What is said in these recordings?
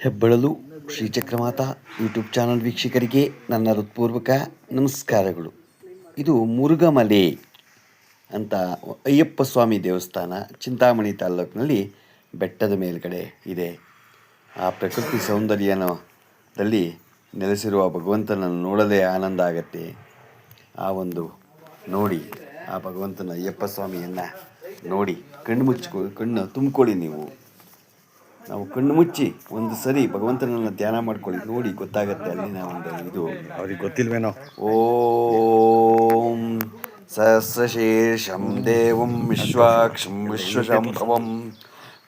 ಹೆಬ್ಬಳಲು ಶ್ರೀಚಕ್ರಮಾತಾ YouTube channel ವೀಕ್ಷಕರಿಗೆ ನನ್ನ ಹೃತ್ಪೂರ್ವಕ ನಮಸ್ಕಾರಗಳು. ಇದು ಮುರುಘಮಲೆ ಅಂತ ಅಯ್ಯಪ್ಪ ಸ್ವಾಮಿ ದೇವಸ್ಥಾನ ಚಿಂತಾಮಣಿ ತಾಲ್ಲೂಕಿನಲ್ಲಿ ಬೆಟ್ಟದ ಮೇಲ್ಗಡೆ ಇದೆ. ಆ ಪ್ರಕೃತಿ ಸೌಂದರ್ಯದಲ್ಲಿ ನೆಲೆಸಿರುವ ಭಗವಂತನನ್ನು ನೋಡಲೇ ಆನಂದ ಆಗತ್ತೆ. ಆ ಒಂದು ನೋಡಿ ಆ ಭಗವಂತನ ಅಯ್ಯಪ್ಪ ಸ್ವಾಮಿಯನ್ನು ನೋಡಿ ಕಣ್ಣು ತುಂಬಿಕೊಳ್ಳಿ. ನಾವು ಕಣ್ಣು ಮುಚ್ಚಿ ಒಂದು ಸರಿ ಭಗವಂತನನ್ನು ಧ್ಯಾನ ಮಾಡ್ಕೊಳ್ಳಿ, ನೋಡಿ ಗೊತ್ತಾಗತ್ತೆ ಅಲ್ಲಿನ ಒಂದು ಇದು. ಅವ್ರಿಗೆ ಗೊತ್ತಿಲ್ವೇನೋ. ಓಂ ಸಹಸ್ರಶೀರ್ಷಂ ದೇವಂ ವಿಶ್ವಾಕ್ಷಂ ವಿಶ್ವಶಂಭವಂ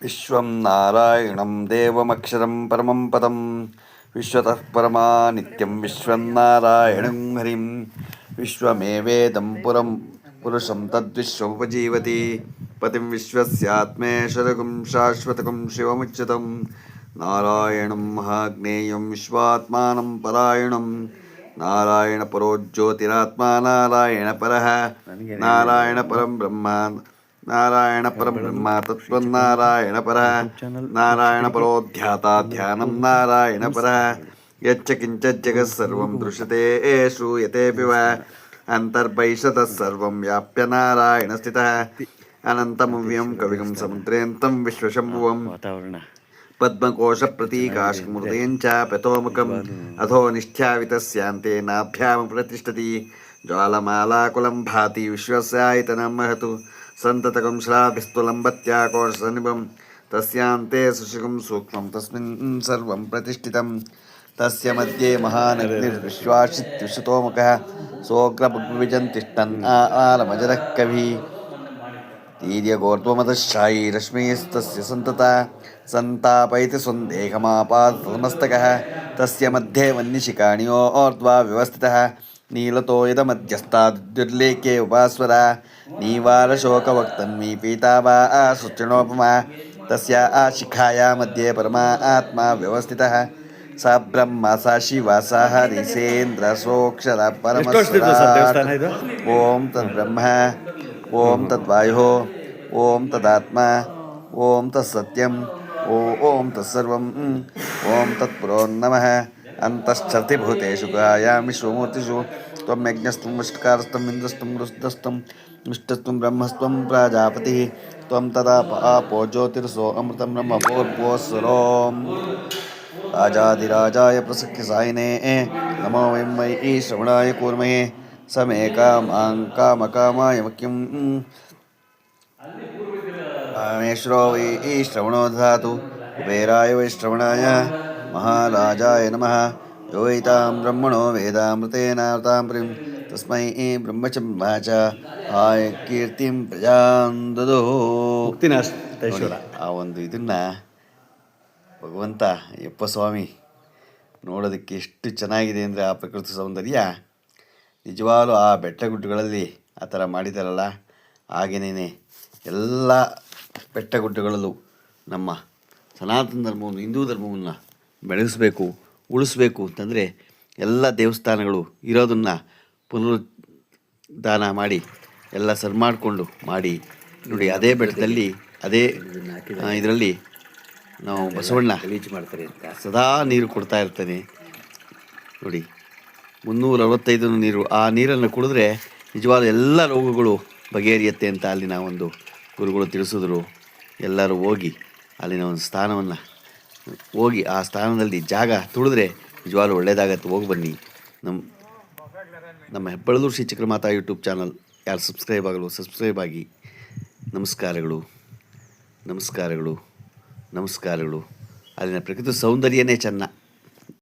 ವಿಶ್ವಂ ನಾರಾಯಣಂ ದೇವಮಕ್ಷರಂ ಪರಮಂ ಪದಂ ವಿಶ್ವತಃ ಪರಮಾ ನಿತ್ಯಂ ವಿಶ್ವಂ ನಾರಾಯಣಂ ಹರಿಂ ವಿಶ್ವಮೇವೇದಂ ಪುರುಷಂ ತದ್ವಿಶ್ವೋಪಜೀವತಿ ಪತಿಂ ವಿಶ್ವಸ್ಯಾತ್ಮೇಶ್ವರಕಂ ಶಾಶ್ವತಕಂ ಶಿವಮುಚ್ಯತಂ ನಾರಾಯಣಂ ಮಹಾಜ್ಞೇಯಂ ವಿಶ್ವಾತ್ಮಾನಂ ಪರಾಯಣಂ ನಾರಾಯಣ ಪರೋ ಜ್ಯೋತಿರಾತ್ಮ ನಾರಾಯಣ ಪರಃ ನಾರಾಯಣ ಪರಂ ಬ್ರಹ್ಮ ತತ್ವನ್ನಾರಾಯಣ ಪರಃ ನಾರಾಯಣ ಪರೋಧ್ಯಾತ ಧ್ಯಾನಂ ನಾರಾಯಣ ಪರಃ ಯಚ್ಚ ಕಿಂಚಿತ್ ಜಗತ್ಸರ್ವಂ ದೃಶ್ಯತೆ ಶ್ರೂಯತೆಪಿ ವಾ ಅಂತರ್ಬಹಿಷತಃ ಸರ್ವಂ ವ್ಯಾಪ್ಯ ನಾರಾಯಣ ಸ್ಥಿತಃ ಅನಂತಮವ್ಯಂ ಕವಿಗಂ ಸಮುದ್ರೇಂತಂ ವಿಶ್ವಶಂಭುವಂ ಪದ್ಮಕೋಶ ಪ್ರತೀಕಾಶಮೃತೇಂಚ ಪತೋಮುಖಂ ಅಧೋ ನಿಷ್ಠ್ಯಾವಿತಸ್ಯಾಂತೆ ನಾಭ್ಯಾಂ ಪ್ರತಿಷ್ಠತಿ ಜ್ವಾಲಮಾಲಾಕುಲಂ ಭಾತಿ ವಿಶ್ವಸ್ಯಾಯತನಂ ಮಹತು ಸಂತತಕಂ ಶ್ಲಾಭಿಸ್ತುಲಂಬತ್ಯಾಕೋಶಸನಿಭಂ ತಸ್ಯಾಂತೆ ಸುಶಿಖಂ ಸೂಕ್ಷ್ಮಂ ತಸ್ಮಿನ್ ಸರ್ವಂ ಪ್ರತಿಷ್ಠಿತಂ ತಸ್ಯ ಮಧ್ಯೆ ಮಹಾನಗ್ನಿರ್ವಿಶ್ವಾಸಿತ್ಯುಷತೋಮುಖಃ ಸೋಗ್ರಭುಗ್ವಿಜಂತಿಷ್ಠನ್ ಆಲಮಜರಃ ಕವಿ ತೀರ್ಯಗೋರ್ಧ್ವಮತಃಶಾಯೀ ರಶ್ಮೀಸ್ತಸ್ಯ ಸಂತಾಪಯತಿ ಸಂದೇಹಮಾಪಾತಮಸ್ತಕಃ ತಸ್ಯ ಮಧ್ಯೆ ವನ್ಯಶಿಖಾಣಿಯೋರ್ಧ್ವಾ ವ್ಯವಸ್ಥಿತಃ ನೀಲತೋ ಯದಮಧ್ಯಸ್ಥಾದುರ್ಲೇಖ್ಯೇ ಉಪಾಸ್ವರ ನೀವಾರಶೋಕವಕ್ತನ್ಮೀ ಪೀತಾವಾ ಸುಚಿಣೋಪಮಾ ತಸ್ಯ ಶಿಖಾಯಾ ಮಧ್ಯೆ ಪರಮಾತ್ಮ ವ್ಯವಸ್ಥಿತಃ ಸ ಬ್ರಹ್ಮ ಸ ಶಿವ ಸ ಹರಿಸೇಂದ್ರ ಸೋಕ್ಷರ ಪರಮಸ್ವರ ಓಂ ತದ್ಬ್ರಹ್ಮ ಓಂ ತದ್ವಾಯೋ ಓಂ ತದಾತ್ಮ ಓಂ ತತ್ಸತ್ಯಂ ಓಂ ತತ್ಸರ್ವಂ ಓಂ ತತ್ಪುರೋ ನಮಃ ಅಂತಶ್ಚರ್ತಿ ಭೂತೇಷು ಗಾಯಾಮಿ ಶಿವಮೂರ್ತಿಷು ತ್ವಂ ಯಜ್ಞಸ್ತ್ವಂ ವಷ್ಟಕಾರಸ್ತ್ವಂ ಇಂದ್ರಸ್ತ್ವಂ ಗೃಹಸ್ಥಸ್ತ್ವಂ ವಿಷ್ಣುಸ್ತ್ವಂ ಬ್ರಹ್ಮಸ್ತ್ವಂ ಪ್ರಜಾಪತಿ ತ್ವಂ ತದಾಪೋ ಜ್ಯೋತಿರ್ಸೋ ಅಮೃತಂ ಬ್ರಹ್ಮ ಭೂರ್ಭುವಸ್ವರೋಂ ರಾಜಾಧಿರಾಜಾಯ ಪ್ರಸಕ್ತಿಸಾಯಿನೇ ನಮೋ ವಯಂ ಮಯಿ ಶ್ರವಣಾಯ ಕೂರ್ಮಹೇ ಸಮೇ ಕಾಮಕಾಮಾಯ ಮಖ್ಯಂ ಕಾಮೇಶ್ವರೋ ವೈ ಶ್ರವಣೋ ದಧಾತು ಕುಬೇರಾಯ ವೈ ಶ್ರವಣಾಯ ಮಹಾರಾಜಾಯ ನಮಃ ಯೋ ವೈತಾಂ ಬ್ರಹ್ಮಣೋ ವೇದಾಮೃತೇನಾವೃತಾಂ ಪ್ರಿಂ ತಸ್ಮೈ ಬ್ರಹ್ಮಚ ಆಯ ಕೀರ್ತಿಂ ಪ್ರಜಾಂ ದದೋಃ. ಆ ಒಂದು ಇದನ್ನು ಭಗವಂತ ಅಯ್ಯಪ್ಪ ಸ್ವಾಮಿ ನೋಡೋದಕ್ಕೆ ಎಷ್ಟು ಚೆನ್ನಾಗಿದೆ ಅಂದರೆ ಆ ಪ್ರಕೃತಿ ಸೌಂದರ್ಯ ನಿಜವಾಗಲೂ ಆ ಬೆಟ್ಟಗುಡ್ಡಗಳಲ್ಲಿ ಆ ಥರ ಮಾಡಿದಾರಲ್ಲ, ಹಾಗೆಯೇ ಎಲ್ಲ ಬೆಟ್ಟಗುಡ್ಡಗಳಲ್ಲೂ ನಮ್ಮ ಸನಾತನ ಧರ್ಮವನ್ನು ಹಿಂದೂ ಧರ್ಮವನ್ನು ಬೆಳೆಸಬೇಕು ಉಳಿಸ್ಬೇಕು ಅಂತಂದರೆ ಎಲ್ಲ ದೇವಸ್ಥಾನಗಳು ಇರೋದನ್ನು ಪುನರುದ್ಧಾನ ಮಾಡಿ ಎಲ್ಲ ಸರಿ ಮಾಡಿಕೊಂಡು ಮಾಡಿ ನೋಡಿ. ಅದೇ ಬೆಟ್ಟದಲ್ಲಿ ಅದೇ ಇದರಲ್ಲಿ ನಾವು ಬಸವಣ್ಣ ಮಾಡ್ತಾರೆ ಸದಾ ನೀರು ಕೊಡ್ತಾ ಇರ್ತಾನೆ ನೋಡಿ. 365 ನೀರು, ಆ ನೀರನ್ನು ಕುಡಿದ್ರೆ ನಿಜವಾದ ಎಲ್ಲ ರೋಗಗಳು ಬಗೆಹರಿಯುತ್ತೆ ಅಂತ ಅಲ್ಲಿನ ಒಂದು ಗುರುಗಳು ತಿಳಿಸಿದ್ರು. ಎಲ್ಲರೂ ಹೋಗಿ ಅಲ್ಲಿನ ಒಂದು ಸ್ಥಾನವನ್ನು ಹೋಗಿ ಆ ಸ್ಥಾನದಲ್ಲಿ ಜಾಗ ತುಳಿದ್ರೆ ನಿಜವಾಗ್ಲೂ ಒಳ್ಳೆಯದಾಗತ್ತೆ. ಹೋಗಿ ಬನ್ನಿ. ನಮ್ಮ ಹೆಬ್ಬಳಲು ಶ್ರೀಚಕ್ರಮಾತಾ ಯೂಟ್ಯೂಬ್ ಚಾನಲ್ ಯಾರು ಸಬ್ಸ್ಕ್ರೈಬ್ ಆಗಿ. ನಮಸ್ಕಾರಗಳು. ಅಲ್ಲಿನ ಪ್ರಕೃತಿ ಸೌಂದರ್ಯನೇ ಚೆನ್ನ.